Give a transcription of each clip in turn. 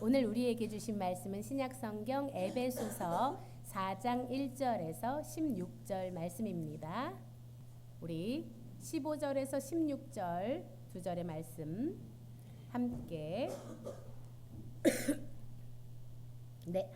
오늘 우리에게 주신 말씀은 신약성경 에베소서 4장 1절에서 16절 말씀입니다. 우리 15절에서 16절 두 절의 말씀 함께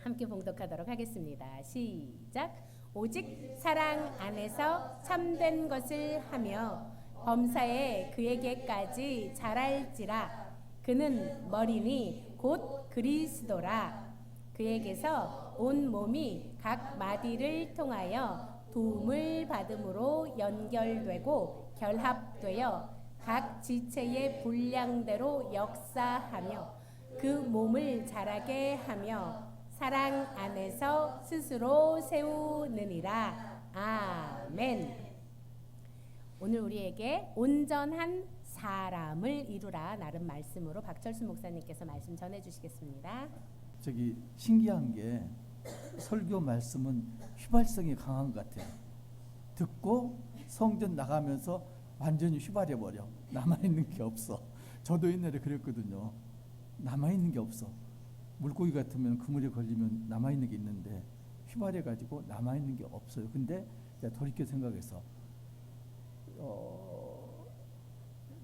함께 봉독하도록 하겠습니다. 시작. 오직 사랑 안에서 참된 것을 하며 범사에 그에게까지 자랄지라. 그는 머리니 곧 그리스도라. 그에게서 온 몸이 각 마디를 통하여 도움을 받음으로 연결되고 결합되어 각 지체의 분량대로 역사하며 그 몸을 자라게 하며 사랑 안에서 스스로 세우느니라. 아멘. 오늘 우리에게 온전한 사람을 이루라 라는 말씀으로 박철수 목사님께서 말씀 전해주시겠습니다. 저기 신기한 게 설교 말씀은 휘발성이 강한 것 같아요. 듣고 성전 나가면서 완전히 휘발해 버려. 남아 있는 게 없어. 저도 옛날에 그랬거든요. 남아 있는 게 없어. 물고기 같으면 그물에 걸리면 남아 있는 게 있는데 휘발해 가지고 남아 있는 게 없어요. 근데 돌이켜 생각해서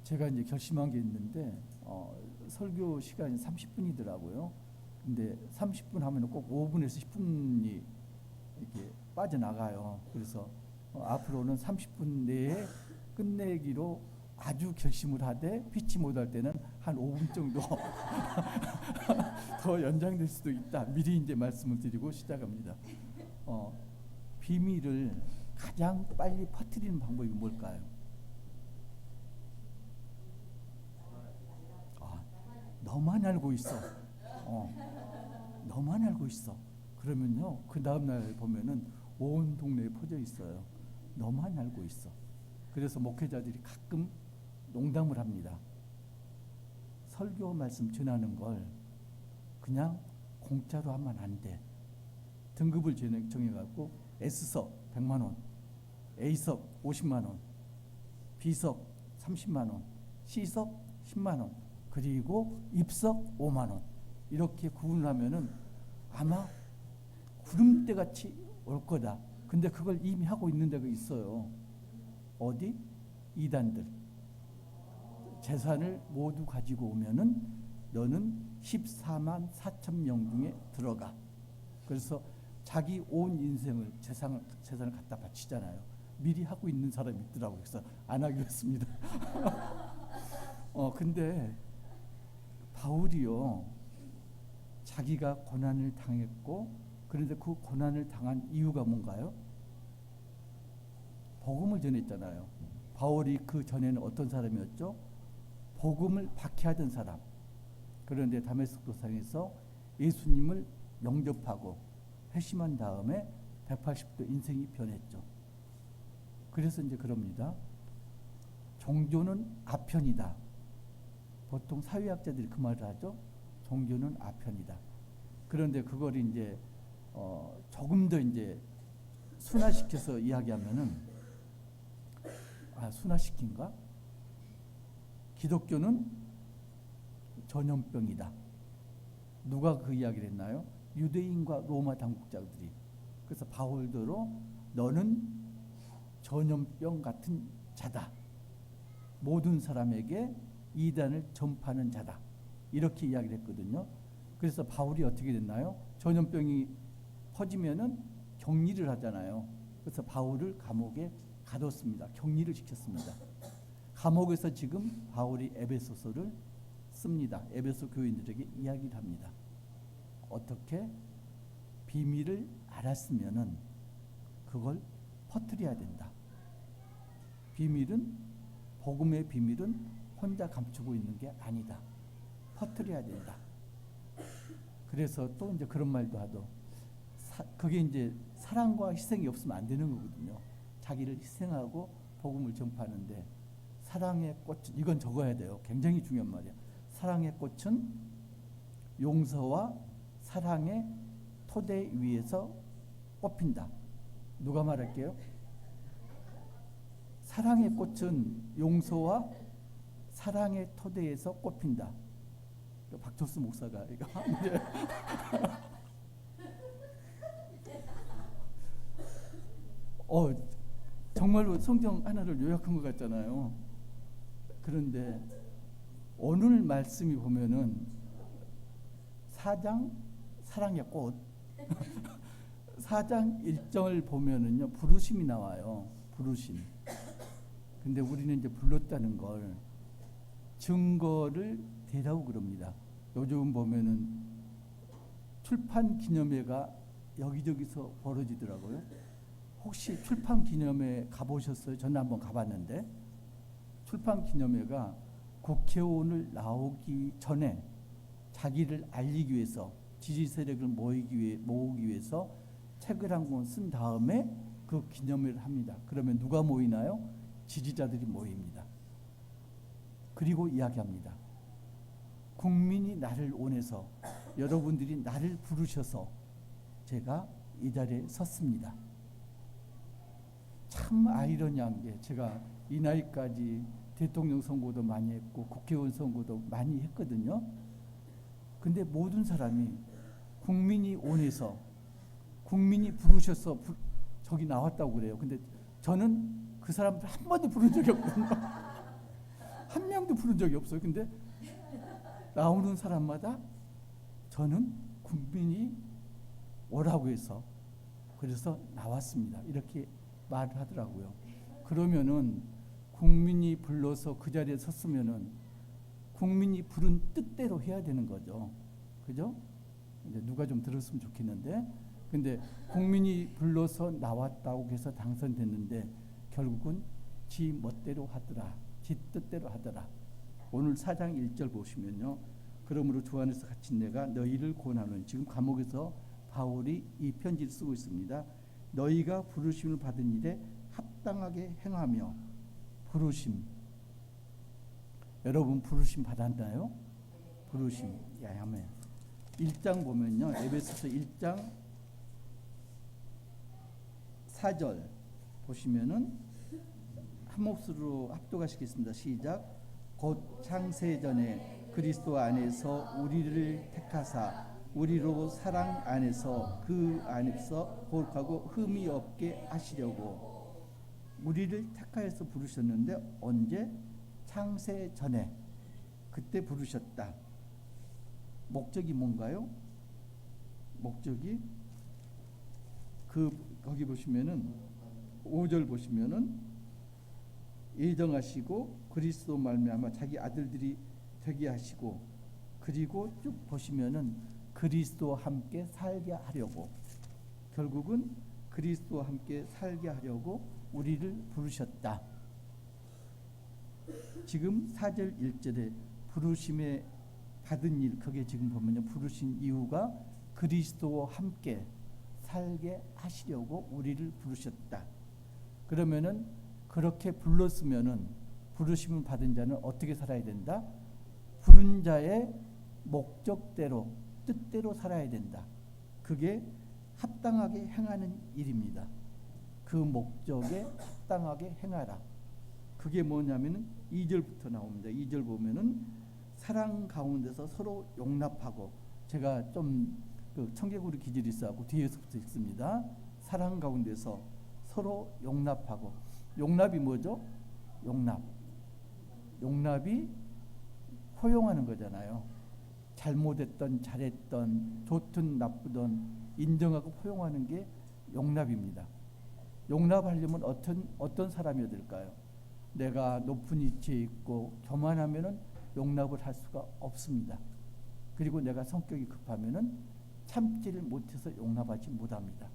제가 이제 결심한 게 있는데 설교 시간이 30분이더라고요. 근데 30분 하면 꼭 5분에서 10분이 이렇게 빠져나가요. 그래서 앞으로는 30분 내에 끝내기로 아주 결심을 하되 피치 못할 때는 한 5분 정도 더 연장될 수도 있다. 미리 이제 말씀을 드리고 시작합니다. 비밀을 가장 빨리 퍼뜨리는 방법이 뭘까요? 너만 알고 있어. 너만 알고 있어. 그러면요, 그 다음날 보면은 온 동네에 퍼져 있어요. 너만 알고 있어. 그래서 목회자들이 가끔 농담을 합니다. 설교 말씀 전하는 걸 그냥 공짜로 하면 안 돼. 등급을 정해갖고 S석 100만 원, A석 50만 원, B석 30만 원, C석 10만 원, 그리고 입석 5만 원 이렇게 구분하면은 아마 구름대 같이 올 거다. 근데 그걸 이미 하고 있는 데가 있어요. 어디? 이단들. 재산을 모두 가지고 오면은 너는 14만 4천 명 중에 들어가. 그래서 자기 온 인생을 재산을 갖다 바치잖아요. 미리 하고 있는 사람이 있더라고요. 그래서 안 하기로 했습니다. 근데 바울이요, 자기가 고난을 당했고, 그런데 그 고난을 당한 이유가 뭔가요? 복음을 전했잖아요. 바울이 그 전에는 어떤 사람이었죠? 복음을 박해하던 사람. 그런데 다메섹 도상에서 예수님을 영접하고 회심한 다음에 180도 인생이 변했죠. 그래서 이제 그럽니다. 종교는 아편이다. 보통 사회학자들이 그 말을 하죠. 종교는 아편이다. 그런데 그걸 이제 조금 더 이제 순화시켜서 이야기하면은 순화시킨가? 기독교는 전염병이다. 누가 그 이야기를 했나요? 유대인과 로마 당국자들이. 그래서 바울대로 너는 전염병 같은 자다. 모든 사람에게 이단을 전파하는 자다. 이렇게 이야기를 했거든요. 그래서 바울이 어떻게 됐나요? 전염병이 퍼지면은 격리를 하잖아요. 그래서 바울을 감옥에 가뒀습니다. 격리를 시켰습니다. 감옥에서 지금 바울이 에베소서를 씁니다. 에베소 교인들에게 이야기를 합니다. 어떻게? 비밀을 알았으면은 그걸 퍼뜨려야 된다. 비밀은, 복음의 비밀은 혼자 감추고 있는 게 아니다. 퍼뜨려야 된다. 그래서 또 이제 그런 말도 하죠. 그게 이제 사랑과 희생이 없으면 안 되는 거거든요. 자기를 희생하고 복음을 전파하는데 사랑의 꽃은, 이건 적어야 돼요. 굉장히 중요한 말이야. 사랑의 꽃은 용서와 사랑의 토대 위에서 꽃핀다. 누가 말할게요? 사랑의 꽃은 용서와 사랑의 토대에서 꽃핀다. 박철수 목사가 이거 하는데 정말로 성경 하나를 요약한 것 같잖아요. 그런데 오늘 말씀이 보면은 4장 사랑의 꽃 4장 1절을 보면은요 부르심이 나와요. 부르심. 근데 우리는 이제 불렀다는 걸 증거를 대라고 그럽니다. 요즘 보면은 출판 기념회가 여기저기서 벌어지더라고요. 혹시 출판 기념회 가보셨어요? 저는 한번 가봤는데 출판 기념회가 국회의원을 나오기 전에 자기를 알리기 위해서 지지 세력을 모으기 위해서 책을 한 권 쓴 다음에 그 기념회를 합니다. 그러면 누가 모이나요? 지지자들이 모입니다. 그리고 이야기합니다. 국민이 나를 원해서 여러분들이 나를 부르셔서 제가 이 자리에 섰습니다. 참 아이러니한 게 제가 이 나이까지 대통령 선거도 많이 했고 국회의원 선거도 많이 했거든요. 근데 모든 사람이 국민이 원해서 국민이 부르셔서 저기 나왔다고 그래요. 근데 저는 그 사람들 한 번도 부른 적이 없거든요. 한 명도 부른 적이 없어요. 근데 나오는 사람마다 저는 국민이 오라고 해서 그래서 나왔습니다. 이렇게 말을 하더라고요. 그러면은 국민이 불러서 그 자리에 섰으면은 국민이 부른 뜻대로 해야 되는 거죠. 그죠? 이제 누가 좀 들었으면 좋겠는데, 근데 국민이 불러서 나왔다고 해서 당선됐는데 결국은 지 멋대로 하더라, 지 뜻대로 하더라. 오늘 4장 1절 보시면요, 그러므로 주 안에서 갇힌 내가 너희를 권하노니, 지금 감옥에서 바울이 이 편지를 쓰고 있습니다. 너희가 부르심을 받은 일에 합당하게 행하며. 부르심, 여러분 부르심 받았나요? 부르심, 아멘. 1장 보면요, 에베소서 1장 4절 보시면은 한 몫으로 합독하시겠습니다. 시작. 곧 창세전에 그리스도 안에서 우리를 택하사 우리로 사랑 안에서 그 안에서 거룩하고 흠이 없게 하시려고. 우리를 택하여서 부르셨는데 언제? 창세전에 그때 부르셨다. 목적이 뭔가요? 목적이 거기 보시면은 5절 보시면은 예정하시고 그리스도 말미암아 자기 아들들이 되게 하시고, 그리고 쭉 보시면은 그리스도와 함께 살게 하려고, 결국은 그리스도와 함께 살게 하려고 우리를 부르셨다. 지금 4절 1절에 부르심에 받은 일, 그게 지금 보면요, 부르신 이유가 그리스도와 함께 살게 하시려고 우리를 부르셨다. 그러면은 그렇게 불렀으면은 부르심을 받은 자는 어떻게 살아야 된다? 부른 자의 목적대로 뜻대로 살아야 된다. 그게 합당하게 행하는 일입니다. 그 목적에 합당하게 행하라. 그게 뭐냐면은 2절부터 나옵니다. 2절 보면은 사랑 가운데서 서로 용납하고, 제가 좀 청개구리 기질이 있어갖고 뒤에서부터 읽습니다. 사랑 가운데서 서로 용납하고. 용납이 뭐죠? 용납이 포용하는 거잖아요. 잘못했던 잘했던 좋든 나쁘든 인정하고 포용하는 게 용납입니다. 용납하려면 어떤 사람이어야 될까요? 내가 높은 위치에 있고 교만하면은 용납을 할 수가 없습니다. 그리고 내가 성격이 급하면은 참지를 못해서 용납하지 못합니다.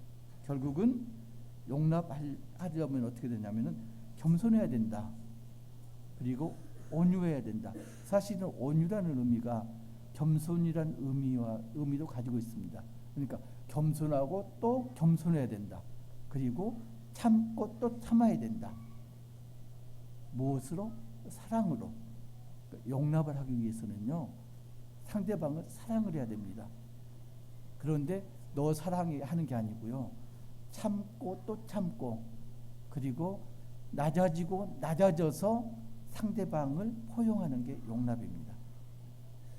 결국은 용납하려면 어떻게 되냐면은 겸손해야 된다. 그리고 온유해야 된다. 사실은 온유라는 의미가 겸손이란 의미도 가지고 있습니다. 그러니까 겸손하고 또 겸손해야 된다. 그리고 참고 또 참아야 된다. 무엇으로? 사랑으로. 용납을 하기 위해서는요, 상대방을 사랑을 해야 됩니다. 그런데 너 사랑해 하는 게 아니고요, 참고 또 참고, 그리고 낮아지고 낮아져서 상대방을 포용하는 게 용납입니다.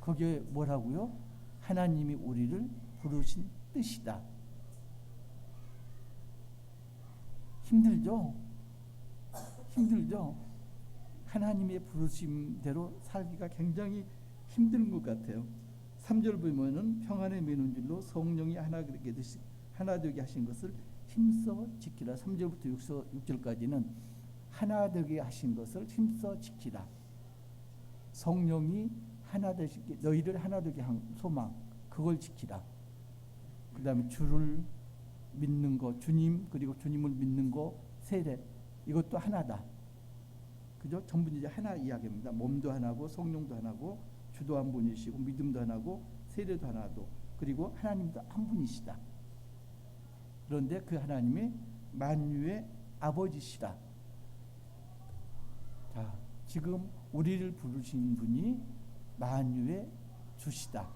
거기에 뭐라고요? 하나님이 우리를 부르신 뜻이다. 힘들죠? 힘들죠? 하나님의 부르심대로 살기가 굉장히 힘든 것 같아요. 3절 보면은 평안의 매는줄로 성령이 하나 되게 하신 것을 힘써 지키라. 3절부터 6절까지는 하나 되게 하신 것을 힘써 지키라. 성령이 하나 되시게 너희를 하나 되게 한 소망 그걸 지키라. 그 다음에 주를 믿는 거 주님 그리고 주님을 믿는 거 세례 이것도 하나다. 그죠? 전부 이제 하나 이야기입니다. 몸도 하나고 성령도 하나고 주도 한 분이시고 믿음도 하나고 세례도 하나도 그리고 하나님도 한 분이시다. 그런데 그 하나님이 만유의 아버지시다. 자, 지금 우리를 부르신 분이 만유의 주시다.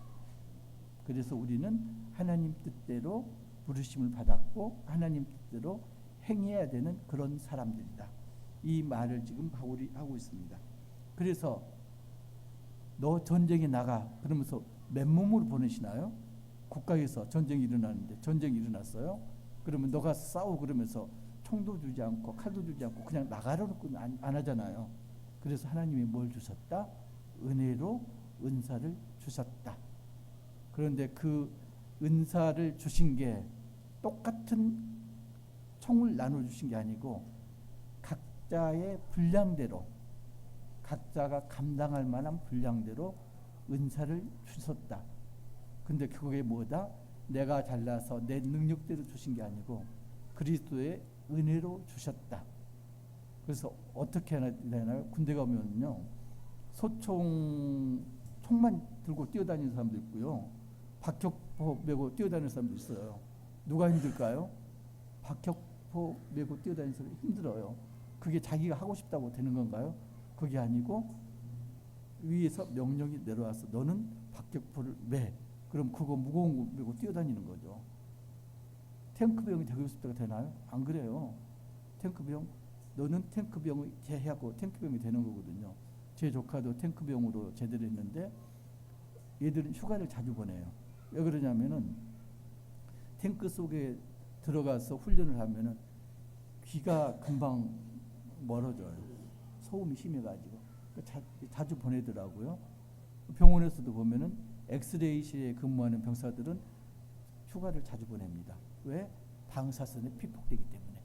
그래서 우리는 하나님 뜻대로 부르심을 받았고 하나님 뜻대로 행해야 되는 그런 사람들이다. 이 말을 지금 바울이 하고 있습니다. 그래서 너 전쟁에 나가 그러면서 맨몸으로 보내시나요? 국가에서 전쟁이 일어나는데 전쟁이 일어났어요. 그러면 너가 싸우 그러면서 총도 주지 않고 칼도 주지 않고 그냥 나가라고 안 하잖아요. 그래서 하나님이 뭘 주셨다? 은혜로 은사를 주셨다. 그런데 그 은사를 주신 게 똑같은 총을 나눠주신 게 아니고 각자의 분량대로 각자가 감당할 만한 분량대로 은사를 주셨다. 근데 그게 뭐다? 내가 잘나서 내 능력대로 주신 게 아니고 그리스도의 은혜로 주셨다. 그래서 어떻게 해야 되나요? 군대 가면요 총만 들고 뛰어다니는 사람도 있고요 박격포 메고 뛰어다니는 사람도 있어요. 누가 힘들까요? 박격포 메고 뛰어다니는 사람이 힘들어요. 그게 자기가 하고 싶다고 되는 건가요? 그게 아니고 위에서 명령이 내려와서 너는 박격포를 매. 그럼 그거 무거운 거 메고 뛰어다니는 거죠. 탱크병이 되고 싶다가 되나요? 안 그래요. 탱크병 너는 탱크병을 제하고 탱크병이 되는 거거든요. 제 조카도 탱크병으로 제대로 했는데 얘들은 휴가를 자주 보내요. 왜 그러냐면은 탱크 속에 들어가서 훈련을 하면은 귀가 금방 멀어져요. 소음이 심해가지고 자주 보내더라고요. 병원에서도 보면은 엑스레이실에 근무하는 병사들은 휴가를 자주 보냅니다. 왜? 방사선에 피폭되기 때문에.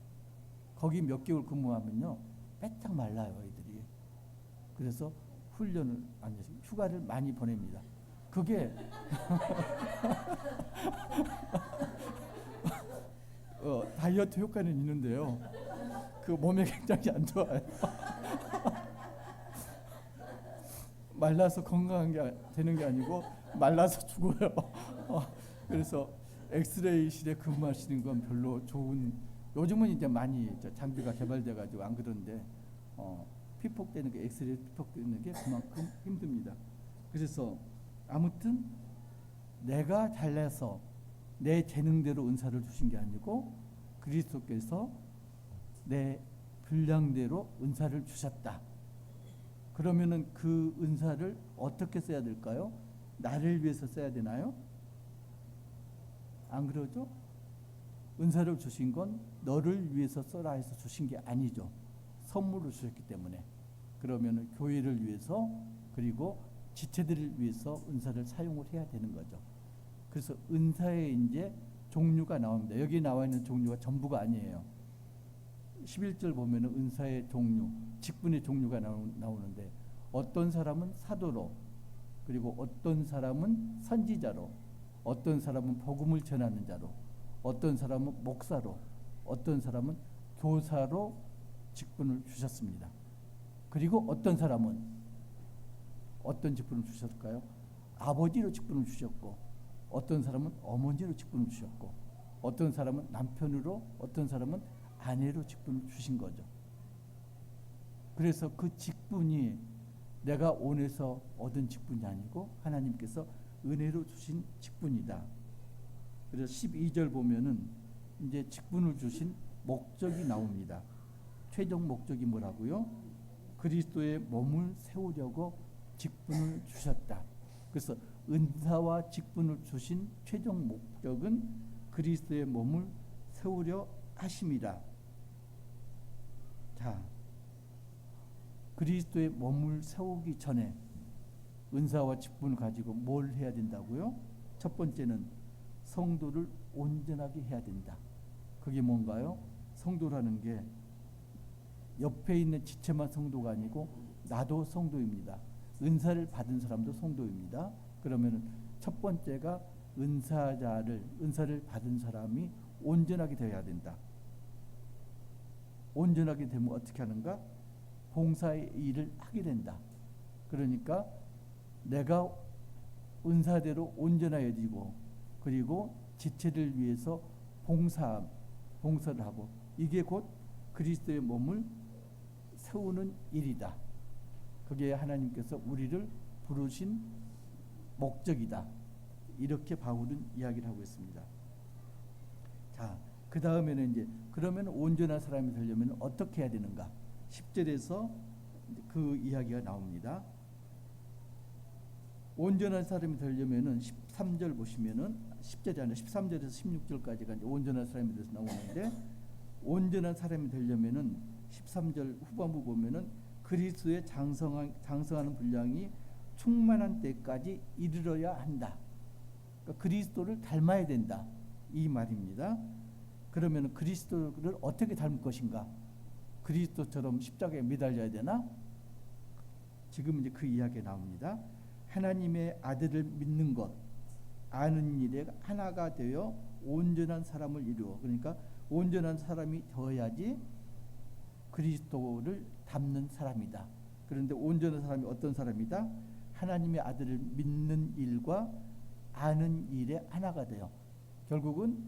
거기 몇 개월 근무하면요 빼짝 말라요 애들이. 그래서 훈련을 휴가를 많이 보냅니다. 그게 다이어트 효과는 있는데요. 그 몸에 굉장히 안 좋아요. 말라서 건강한 게 되는 게 아니고 말라서 죽어요. 그래서 엑스레이실에 근무하시는 건 별로 좋은. 요즘은 이제 많이 장비가 개발돼 가지고 안 그런데 피폭되는 게 엑스레이 피폭되는 게 그만큼 힘듭니다. 그래서 아무튼 내가 잘나서 내 재능대로 은사를 주신 게 아니고 그리스도께서 내 분량대로 은사를 주셨다. 그러면은 그 은사를 어떻게 써야 될까요? 나를 위해서 써야 되나요? 안 그러죠? 은사를 주신 건 너를 위해서 써라 해서 주신 게 아니죠. 선물로 주셨기 때문에. 그러면은 교회를 위해서 그리고 지체들을 위해서 은사를 사용을 해야 되는 거죠. 그래서 은사의 이제 종류가 나옵니다. 여기 나와 있는 종류가 전부가 아니에요. 11절 보면은 은사의 종류, 직분의 종류가 나오는데 어떤 사람은 사도로, 그리고 어떤 사람은 선지자로, 어떤 사람은 복음을 전하는 자로, 어떤 사람은 목사로, 어떤 사람은 교사로 직분을 주셨습니다. 그리고 어떤 사람은 어떤 직분을 주셨을까요? 아버지로 직분을 주셨고, 어떤 사람은 어머니로 직분을 주셨고, 어떤 사람은 남편으로, 어떤 사람은 아내로 직분을 주신 거죠. 그래서 그 직분이 내가 원해서 얻은 직분이 아니고 하나님께서 은혜로 주신 직분이다. 그래서 12절 보면은 이제 직분을 주신 목적이 나옵니다. 최종 목적이 뭐라고요? 그리스도의 몸을 세우려고 직분을 주셨다. 그래서 은사와 직분을 주신 최종 목적은 그리스도의 몸을 세우려 하심이라. 자, 그리스도의 몸을 세우기 전에 은사와 직분을 가지고 뭘 해야 된다고요? 첫 번째는 성도를 온전하게 해야 된다. 그게 뭔가요? 성도라는 게 옆에 있는 지체만 성도가 아니고 나도 성도입니다. 은사를 받은 사람도 성도입니다. 그러면 첫 번째가 은사를 받은 사람이 온전하게 되어야 된다. 온전하게 되면 어떻게 하는가? 봉사의 일을 하게 된다. 그러니까 내가 은사대로 온전해지고 그리고 지체를 위해서 봉사를 하고 이게 곧 그리스도의 몸을 세우는 일이다. 그게 하나님께서 우리를 부르신 목적이다. 이렇게 바울은 이야기를 하고 있습니다. 자, 그 다음에는 이제 그러면 온전한 사람이 되려면 어떻게 해야 되는가? 10절에서 그 이야기가 나옵니다. 온전한 사람이 되려면은 13절 보시면은 10절이 아니라 13절에서 16절까지가 이제 온전한 사람이 돼서 나오는데 온전한 사람이 되려면은 13절 후반부 보면은 그리스도의 장성하는 분량이 충만한 때까지 이르러야 한다. 그러니까 그리스도를 닮아야 된다. 이 말입니다. 그러면 그리스도를 어떻게 닮을 것인가? 그리스도처럼 십자가에 매달려야 되나? 지금 이제 그 이야기가 나옵니다. 하나님의 아들을 믿는 것, 아는 일에 하나가 되어 온전한 사람을 이루어. 그러니까 온전한 사람이 되어야지 그리스도를 닮는 사람이다. 그런데 온전한 사람이 어떤 사람이다? 하나님의 아들을 믿는 일과 아는 일에 하나가 돼요. 결국은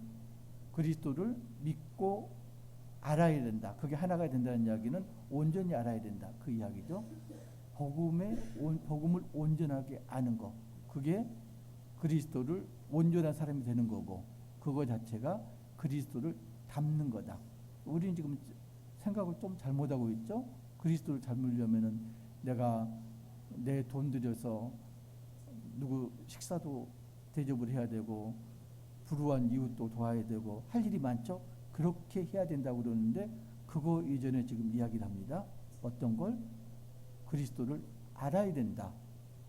그리스도를 믿고 알아야 된다. 그게 하나가 된다는 이야기는 온전히 알아야 된다. 그 이야기죠. 복음을 온전하게 아는 거. 그게 그리스도를 온전한 사람이 되는 거고 그거 자체가 그리스도를 닮는 거다. 우리는 지금 생각을 좀 잘못하고 있죠. 그리스도를 닮으려면은 내가 내 돈 들여서 누구 식사도 대접을 해야 되고 불우한 이웃도 도와야 되고 할 일이 많죠. 그렇게 해야 된다고 그러는데 그거 이전에 지금 이야기를 합니다. 어떤 걸? 그리스도를 알아야 된다.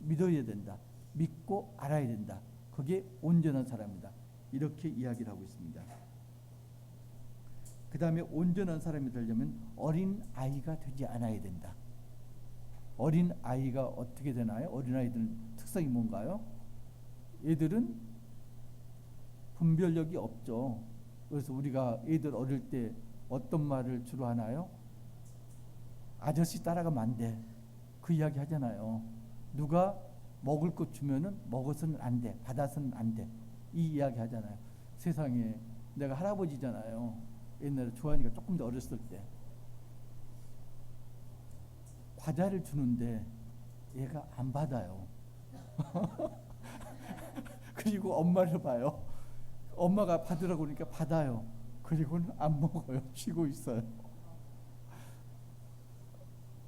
믿어야 된다. 믿고 알아야 된다. 그게 온전한 사람이다. 이렇게 이야기를 하고 있습니다. 그 다음에 온전한 사람이 되려면 어린 아이가 되지 않아야 된다. 어린 아이가 어떻게 되나요? 어린 아이들은 특성이 뭔가요? 얘들은 분별력이 없죠. 그래서 우리가 애들 어릴 때 어떤 말을 주로 하나요? 아저씨 따라가면 안 돼. 그 이야기 하잖아요. 누가 먹을 것 주면은 먹어서는 안 돼. 받아서는 안 돼. 이 이야기 하잖아요. 세상에 내가 할아버지잖아요. 옛날에 조한이가 조금 더 어렸을 때 과자를 주는데 얘가 안 받아요. 그리고 엄마를 봐요. 엄마가 받으라고 그러니까 받아요. 그리고는 안 먹어요. 쉬고 있어요.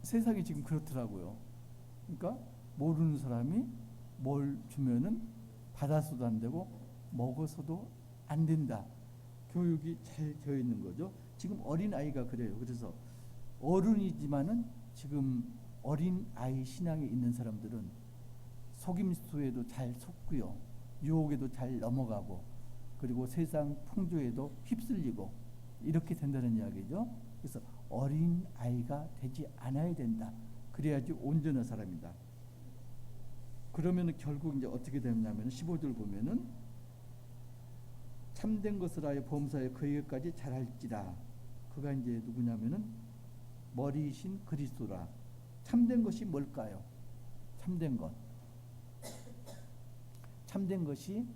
세상이 지금 그렇더라고요. 그러니까 모르는 사람이 뭘 주면은 받아서도 안 되고 먹어서도 안 된다. 교육이 잘 되어 있는 거죠. 지금 어린 아이가 그래요. 그래서 어른이지만은 지금 어린 아이 신앙에 있는 사람들은 속임수에도 잘 속고요. 유혹에도 잘 넘어가고 그리고 세상 풍조에도 휩쓸리고 이렇게 된다는 이야기죠. 그래서 어린 아이가 되지 않아야 된다. 그래야지 온전한 사람이다. 그러면 결국 이제 어떻게 되냐면 15절 보면은 참된 것을 하여 범사에 그에게까지 잘할지라. 그가 이제 누구냐면은 머리이신 그리스도라. 참된 것이 뭘까요? 참된 것. 참된 것이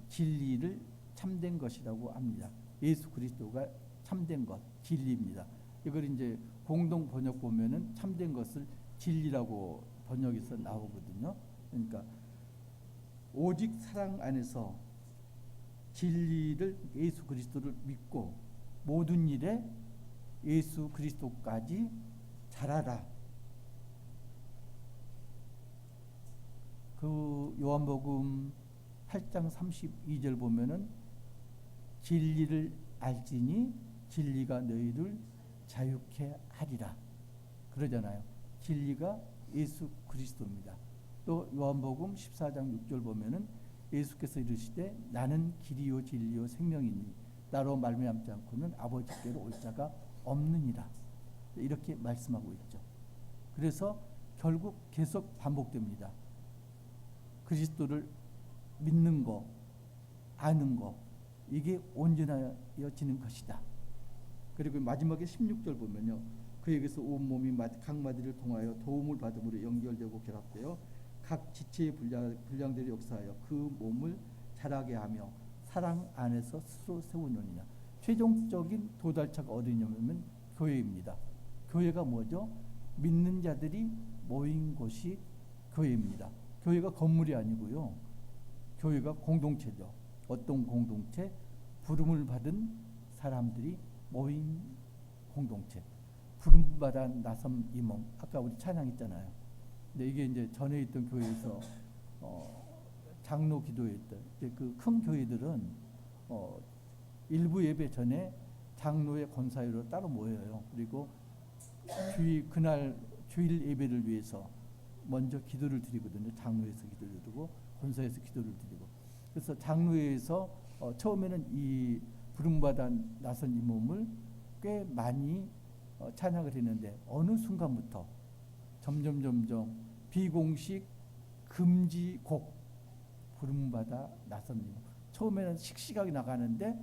진리를 참된 것이라고 합니다. 예수 그리스도가 참된 것, 진리입니다. 이걸 이제 공동 번역 보면은 참된 것을 진리라고 번역해서 나오거든요. 그러니까 오직 사랑 안에서 진리를 예수 그리스도를 믿고 모든 일에 예수 그리스도까지 잘하라. 그 요한복음 8장 32절 보면은 진리를 알지니 진리가 너희를 자유케 하리라 그러잖아요. 진리가 예수 그리스도입니다. 또 요한복음 14장 6절 보면은 예수께서 이르시되 나는 길이요 진리요 생명이니 나로 말미암지 않고는 아버지께로 올 자가 없느니라 이렇게 말씀하고 있죠. 그래서 결국 계속 반복됩니다. 그리스도를 믿는 거, 아는 거 이게 온전하여지는 것이다. 그리고 마지막에 16절 보면요. 그에게서 온 몸이 각 마디를 통하여 도움을 받음으로 연결되고 결합되어 각 지체의 분량들이 역사하여 그 몸을 자라게 하며 사랑 안에서 스스로 세우느니라. 최종적인 도달처가 어디냐면 교회입니다. 교회가 뭐죠? 믿는 자들이 모인 곳이 교회입니다. 교회가 건물이 아니고요. 교회가 공동체죠. 어떤 공동체? 부름을 받은 사람들이 모인 공동체. 부름받아 나선 이 몸. 아까 우리 찬양했잖아요. 근데 이게 이제 전에 있던 교회에서 장로 기도했던 그 큰 교회들은 일부 예배 전에 장로의 권사회로 따로 모여요. 그리고 그날 주일 예배를 위해서 먼저 기도를 드리거든요. 장로에서 기도를 드리고 권사에서 기도를 드리고. 그래서 장로회에서 처음에는 이 부름받아 나선 이 몸을 꽤 많이 찬양을 했는데 어느 순간부터 점점 비공식 금지곡 부름받아 나선 이 몸. 처음에는 씩씩하게 나가는데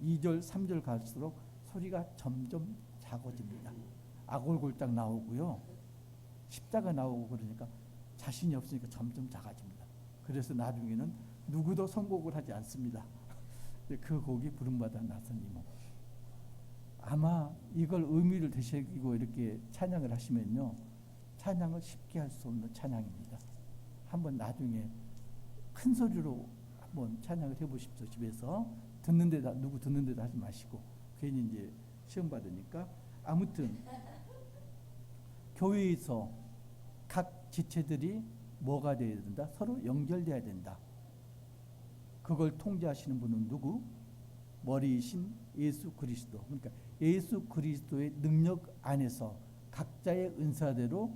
2절 3절 갈수록 소리가 점점 작아집니다. 아골골딱 나오고요. 십자가 나오고 그러니까 자신이 없으니까 점점 작아집니다. 그래서 나중에는 누구도 선곡을 하지 않습니다. 그 곡이 부름받아 나선 이 몸. 아마 이걸 의미를 되새기고 이렇게 찬양을 하시면요. 찬양을 쉽게 할 수 없는 찬양입니다. 한번 나중에 큰 소리로 한번 찬양을 해보십시오. 집에서 누구 듣는 데다 하지 마시고 괜히 이제 시험 받으니까. 아무튼 교회에서 각 지체들이 뭐가 되어야 된다? 서로 연결돼야 된다. 그걸 통제하시는 분은 누구? 머리이신 예수 그리스도. 그러니까 예수 그리스도의 능력 안에서 각자의 은사대로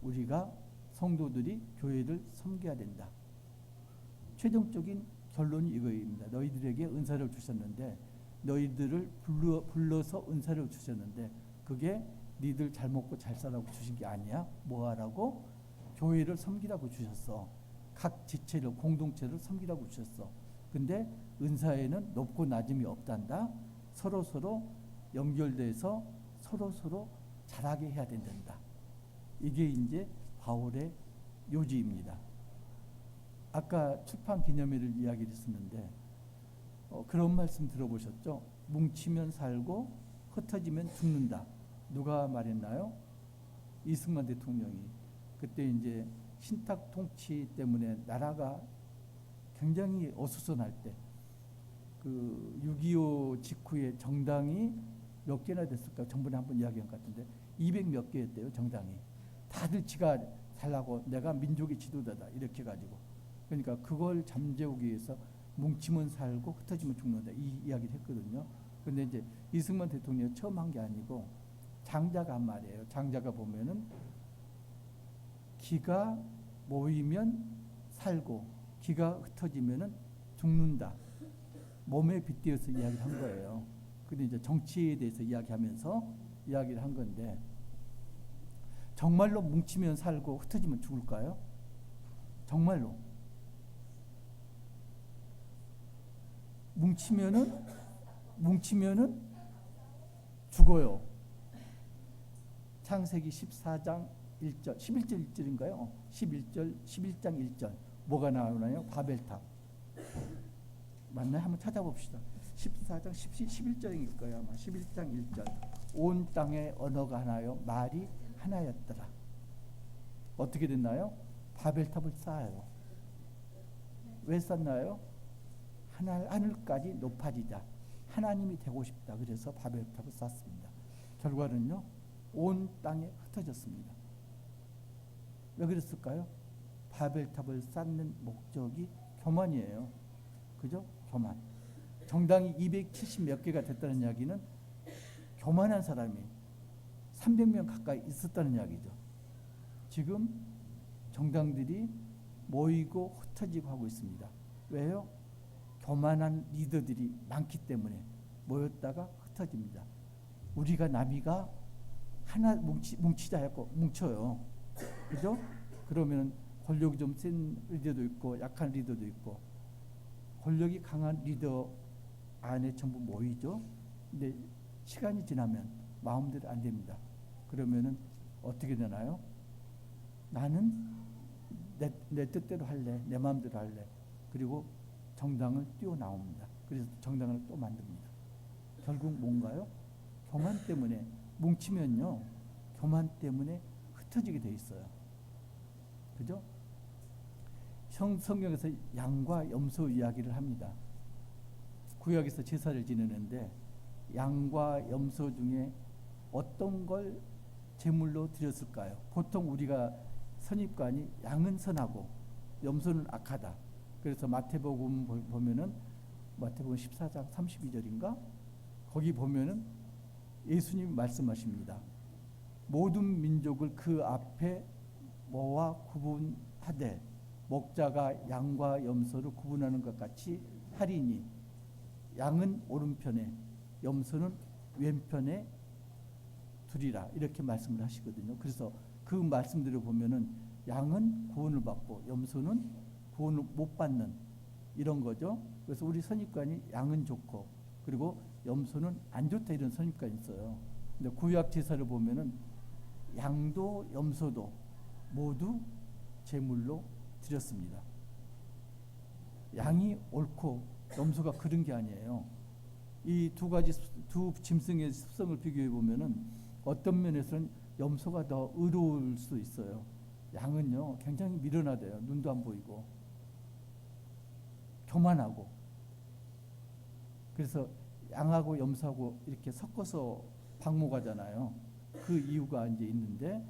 우리가 성도들이 교회를 섬겨야 된다. 최종적인 결론이 이거입니다. 너희들에게 은사를 주셨는데 너희들을 불러서 은사를 주셨는데 그게 니들 잘 먹고 잘 살라고 주신 게 아니야. 뭐 하라고? 교회를 섬기라고 주셨어. 각 지체를 공동체를 섬기라고 주셨어. 근데 은사에는 높고 낮음이 없단다. 서로 연결돼서 서로 잘하게 해야 된단다. 이게 이제 바울의 요지입니다. 아까 출판 기념회를 이야기를 했었는데 그런 말씀 들어보셨죠? 뭉치면 살고 흩어지면 죽는다. 누가 말했나요? 이승만 대통령이. 그때 이제 신탁 통치 때문에 나라가 굉장히 어수선할 때 그 6.25 직후에 정당이 몇 개나 됐을까? 전번에 한번 이야기한 것 같은데 200 몇 개였대요. 정당이. 다들 지가 살라고 내가 민족의 지도자다 이렇게 가지고. 그러니까 그걸 잠재우기 위해서 뭉치면 살고 흩어지면 죽는다 이 이야기를 했거든요. 근데 이제 이승만 대통령이 처음 한 게 아니고 장자가 한 말이에요. 장자가 보면은 기가 모이면 살고 기가 흩어지면은 죽는다. 몸에 빗대어서 이야기를 한 거예요. 근데 이제 정치에 대해서 이야기하면서 이야기를 한 건데 정말로 뭉치면 살고 흩어지면 죽을까요? 정말로 뭉치면은 죽어요. 창세기 14장 1절, 11절 1절인가요? 11장 1절 뭐가 나오나요? 바벨탑 맞나요? 한번 찾아봅시다. 14장 11절일 거예요. 아마 11장 1절 온 땅에 언어가 하나요 말이 하나였더라. 어떻게 됐나요? 바벨탑을 쌓아요. 왜 쌓나요? 하늘까지 높아지자. 하나님이 되고 싶다. 그래서 바벨탑을 쌓습니다. 결과는요. 온 땅에 흩어졌습니다. 왜 그랬을까요? 바벨탑을 쌓는 목적이 교만이에요. 그죠? 교만. 정당이 270 몇 개가 됐다는 이야기는 교만한 사람이 300명 가까이 있었다는 이야기죠. 지금 정당들이 모이고 흩어지고 하고 있습니다. 왜요? 교만한 리더들이 많기 때문에 모였다가 흩어집니다. 우리가 남이가 하나 뭉치자 했고 뭉쳐요. 그죠? 그러면 권력이 좀 센 리더도 있고 약한 리더도 있고, 권력이 강한 리더 안에 전부 모이죠. 근데 시간이 지나면 마음대로 안 됩니다. 그러면은 어떻게 되나요? 나는 내 뜻대로 할래, 내 마음대로 할래. 그리고 정당을 뛰어나옵니다. 그래서 정당을 또 만듭니다. 결국 뭔가요? 교만 때문에 뭉치면요, 교만 때문에 흩어지게 돼 있어요. 그죠? 성경에서 양과 염소 이야기를 합니다. 구약에서 제사를 지내는데 양과 염소 중에 어떤 걸 제물로 드렸을까요? 보통 우리가 선입관이 양은 선하고 염소는 악하다. 그래서 마태복음 보면은 마태복음 14장 32절인가? 거기 보면은 예수님이 말씀하십니다. 모든 민족을 그 앞에 모아 구분하되 목자가 양과 염소를 구분하는 것 같이 하리니 양은 오른편에 염소는 왼편에 두리라, 이렇게 말씀을 하시거든요. 그래서 그 말씀들을 보면은 양은 구원을 받고 염소는 구원을 못 받는 이런 거죠. 그래서 우리 선입관이 양은 좋고 그리고 염소는 안 좋다, 이런 선입관이 있어요. 근데 구약 제사를 보면은 양도 염소도 모두 제물로 드렸습니다. 양이 옳고 염소가 그런 게 아니에요. 이 두 가지 두 짐승의 습성을 비교해 보면은 어떤 면에서는 염소가 더 의로울 수 있어요. 양은요 굉장히 미련하대요. 눈도 안 보이고 교만하고. 그래서 양하고 염소하고 이렇게 섞어서 방목하잖아요. 그 이유가 이제 있는데,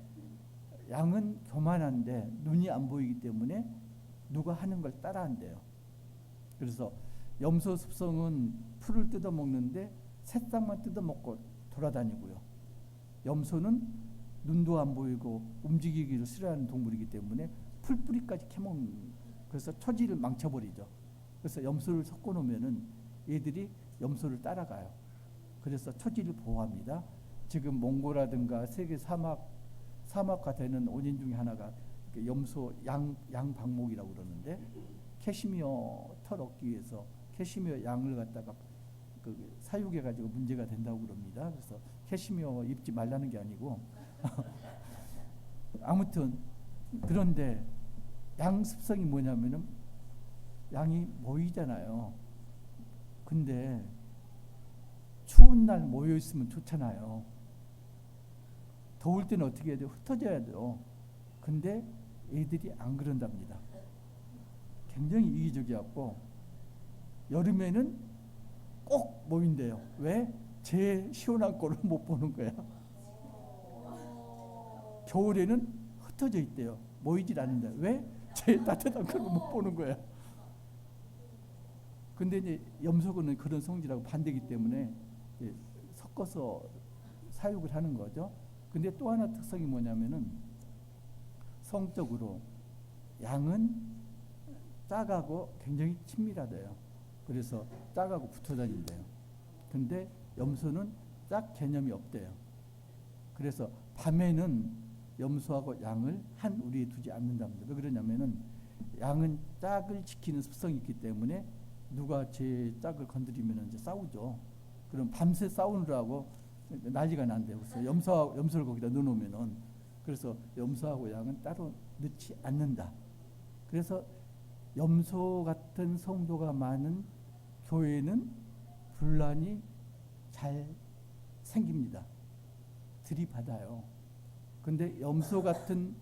양은 교만한데 눈이 안 보이기 때문에 누가 하는 걸 따라한대요. 그래서 염소 습성은 풀을 뜯어 먹는데 새싹만 뜯어 먹고 돌아다니고요. 염소는 눈도 안 보이고 움직이기를 싫어하는 동물이기 때문에 풀뿌리까지 캐먹는, 그래서 처지를 망쳐버리죠. 그래서 염소를 섞어 놓으면은 얘들이 염소를 따라가요. 그래서 처지를 보호합니다. 지금 몽고라든가 세계 사막화 되는 원인 중에 하나가 염소 양 방목이라고 그러는데, 캐시미어 털 얻기 위해서 캐시미어 양을 갖다가 사육해 가지고 문제가 된다고 그럽니다. 그래서 캐시미어 입지 말라는 게 아니고 아무튼 그런데 양 습성이 뭐냐면은 양이 모이잖아요. 근데 추운 날 모여 있으면 좋잖아요. 더울 때는 어떻게 해야 돼요? 흩어져야 돼요. 근데 애들이 안 그런답니다. 굉장히 이기적이었고 여름에는 꼭 모인대요. 왜? 제일 시원한 꼴을 못 보는 거야. 겨울에는 흩어져 있대요. 모이질 않는다. 왜? 제일 따뜻한 꼴을 못 보는 거야. 근데 이제 염소는 그런 성질하고 반대이기 때문에 섞어서 사육을 하는 거죠. 근데 또 하나 특성이 뭐냐면은 성적으로 양은 짝하고 굉장히 친밀하대요. 그래서 짝하고 붙어 다닌대요. 근데 염소는 짝 개념이 없대요. 그래서 밤에는 염소하고 양을 한 우리에 두지 않는답니다. 왜 그러냐면은 양은 짝을 지키는 습성이 있기 때문에 누가 제 짝을 건드리면 이제 싸우죠. 그럼 밤새 싸우느라고 난리가 난대요. 그래서 염소를 거기다 넣어놓으면은, 그래서 염소하고 양은 따로 넣지 않는다. 그래서 염소 같은 성도가 많은 교회는 분란이 잘 생깁니다. 들이받아요. 근데 염소 같은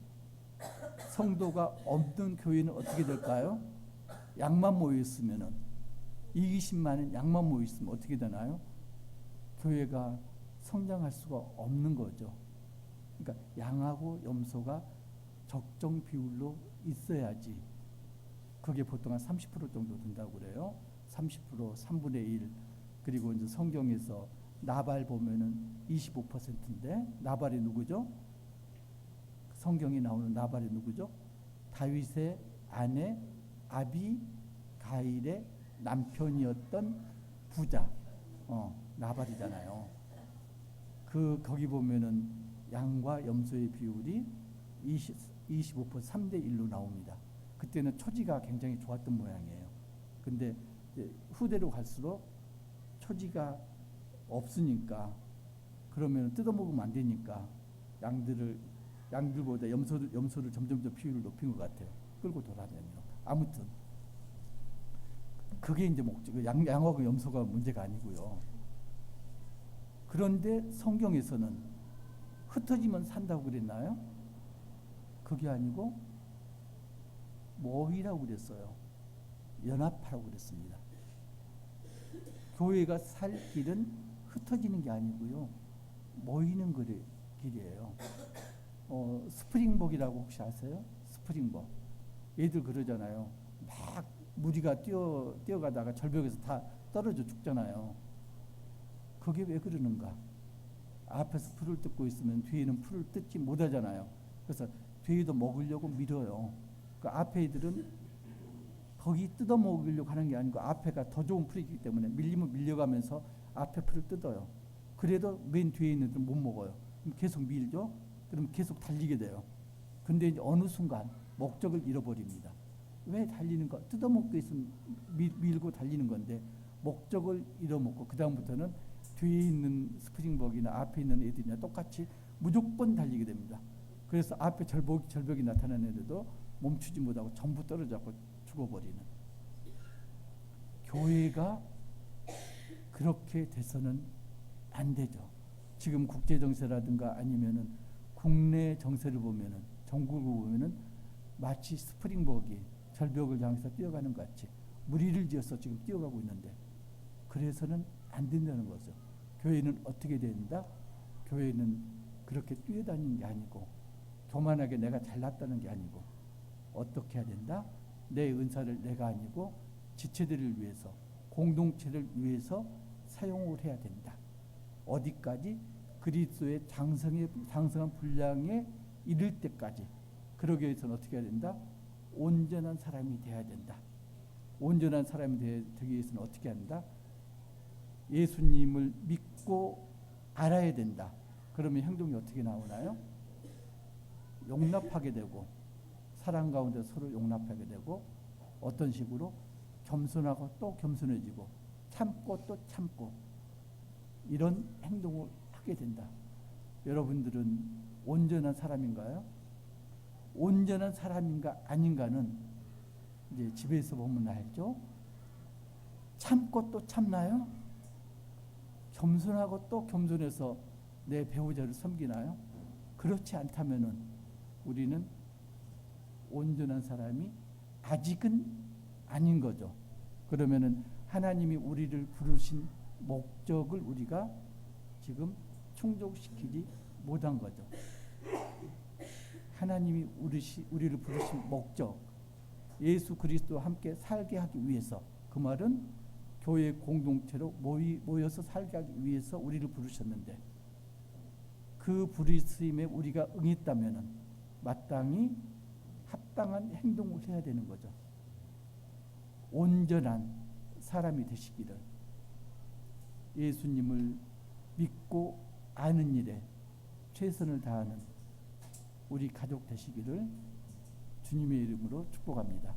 성도가 없는 교회는 어떻게 될까요? 양만 모여 있으면은, 이기심 많은 양만 모여 있으면 어떻게 되나요? 교회가 성장할 수가 없는 거죠. 그러니까 양하고 염소가 적정 비율로 있어야지. 그게 보통 한 30% 정도 된다고 그래요. 30%, 3분의 1. 그리고 이제 성경에서 나발 보면은 25%인데 나발이 누구죠? 성경이 나오는 나발이 누구죠? 다윗의 아내 아비가일의 남편이었던 부자 나발이잖아요. 거기 보면은 양과 염소의 비율이 25% 3대 1로 나옵니다. 그때는 처지가 굉장히 좋았던 모양이에요. 근데 이제 후대로 갈수록 처지가 없으니까 그러면 뜯어먹으면 안 되니까 양들보다 염소를 점점 더 비율을 높인 것 같아요. 끌고 돌아다니는. 아무튼 그게 이제 목적. 양하고 염소가 문제가 아니고요. 그런데 성경에서는 흩어지면 산다고 그랬나요? 그게 아니고 모이라고 그랬어요. 연합하라고 그랬습니다. 교회가 살 길은 흩어지는 게 아니고요. 모이는 길이에요. 스프링복이라고 혹시 아세요? 스프링복. 얘들 그러잖아요. 막 무리가 뛰어가다가 절벽에서 다 떨어져 죽잖아요. 그게 왜 그러는가? 앞에서 풀을 뜯고 있으면 뒤에는 풀을 뜯지 못하잖아요. 그래서 뒤에도 먹으려고 밀어요. 그 앞에 애들은 거기 뜯어 먹으려고 하는 게 아니고 앞에가 더 좋은 풀이기 때문에 밀리면 밀려가면서 앞에 풀을 뜯어요. 그래도 맨 뒤에 있는 애들은 못 먹어요. 그럼 계속 밀죠. 그럼 계속 달리게 돼요. 근데 이제 어느 순간 목적을 잃어버립니다. 왜 달리는 거? 뜯어먹고 있으면 밀고 달리는 건데 목적을 잃어먹고 그 다음부터는 뒤에 있는 스프링복이나 앞에 있는 애들이나 똑같이 무조건 달리게 됩니다. 그래서 앞에 절벽이 나타나는데도 멈추지 못하고 전부 떨어져서 죽어버리는. 교회가 그렇게 돼서는 안 되죠. 지금 국제 정세라든가 아니면은 국내 정세를 보면은 전국을 보면은 마치 스프링복이 절벽을 향해서 뛰어가는 것 같이 무리를 지어서 지금 뛰어가고 있는데 그래서는 안 된다는 거죠. 교회는 어떻게 된다? 교회는 그렇게 뛰어다니는 게 아니고 교만하게 내가 잘났다는 게 아니고 어떻게 해야 된다? 내 은사를 내가 아니고 지체들을 위해서 공동체를 위해서 사용을 해야 된다. 어디까지? 그리스도의 장성한 분량에 이를 때까지. 그러기 위해서는 어떻게 해야 된다? 온전한 사람이 되어야 된다. 온전한 사람이 되기 위해서는 어떻게 한다? 예수님을 믿고 알아야 된다. 그러면 행동이 어떻게 나오나요? 용납하게 되고 사랑 가운데 서로 용납하게 되고 어떤 식으로? 겸손하고 또 겸손해지고 참고 또 참고 이런 행동을 하게 된다. 여러분들은 온전한 사람인가요? 온전한 사람인가 아닌가는 이제 집에서 보면 알죠. 참고 또 참나요? 겸손하고 또 겸손해서 내 배우자를 섬기나요? 그렇지 않다면은 우리는 온전한 사람이 아직은 아닌 거죠. 그러면은 하나님이 우리를 부르신 목적을 우리가 지금 충족시키지 못한 거죠. 하나님이 우리를 부르신 목적, 예수 그리스도와 함께 살게 하기 위해서, 그 말은 교회 공동체로 모여서 살게 하기 위해서 우리를 부르셨는데 그 부르심에 우리가 응했다면 마땅히 합당한 행동을 해야 되는 거죠. 온전한 사람이 되시기를, 예수님을 믿고 아는 일에 최선을 다하는 우리 가족 되시기를 주님의 이름으로 축복합니다.